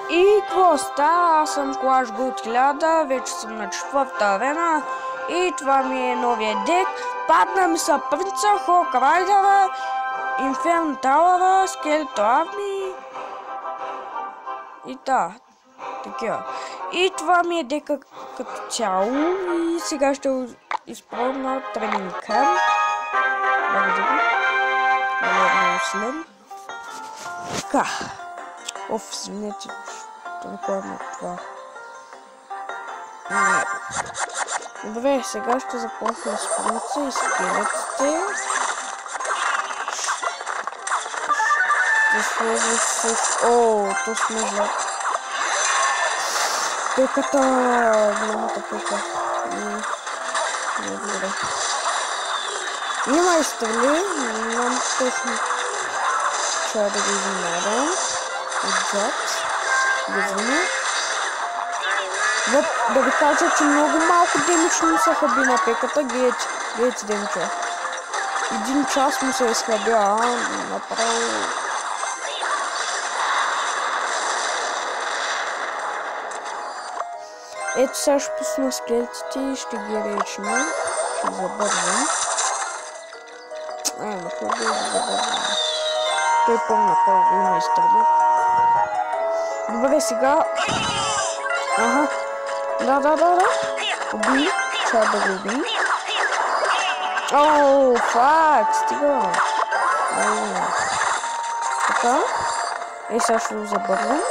И какво става? Аз съм Clash Good 1000, вече съм на 4-та арена и това ми е новия дек. Падна ми са принца, Хок Райдера, Инферно Тауъра, Скелето Арми и да, такива. И това ми е дека като цяло и сега ще изпробвам на тренинг камп. Така. Оф, извинете, толкова от това. Добре, сега ще започна с принца и скелетите. Ще сложа с... О, то сме за... Пеката... Голямата пека. Не, добре. Има и стрели, но нямам точно... Трябва да го изненадам. Отзад. Виждаме. Да ви кажа, че много малко демидж му се хаби на пеката. Гледайте демиджа. 1 час му се изхабя, направо. Ето сега ще пусна скелетите и ще ги речна. Ще забървам. На какво да забървам? Той пълна пълна има изтръби. Добре, сега... Ага. Да. Уби. Трябва да го уби. Оу, фак, стига. Така. Сега ще го забървам.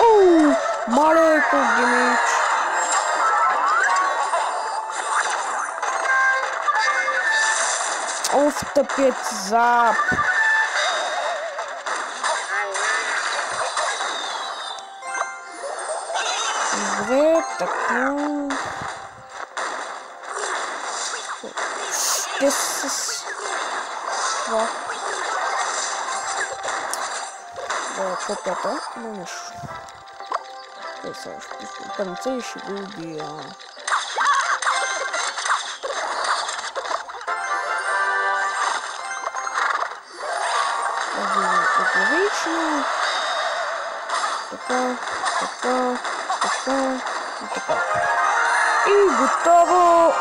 Оу, маленко демидж. Оф, тъпият зап. Добре, така. Ще с... Това. Копията, но нещо. Сега ще пусна принца и ще го убия. Отлично. Така. И готово.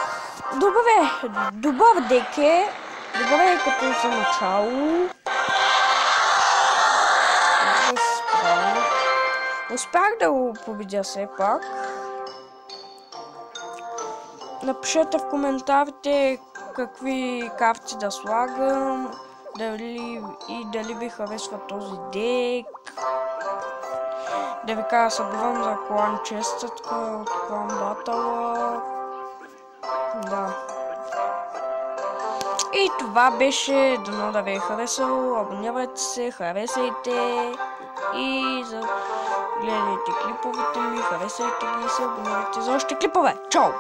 Добре, добър дек е. Добре като за начало. Успях да го победя все пак. Напишете в коментарите какви карти да слагам. Дали ви харесва този дек. Да ви кажа, събирам за клан честътка от клан батъла. Да. И това беше. Дано да ви е харесало. Абонирайте се, харесайте. И гледайте клиповете ми, харесайте ги и се абонирайте за още клипове. Чао!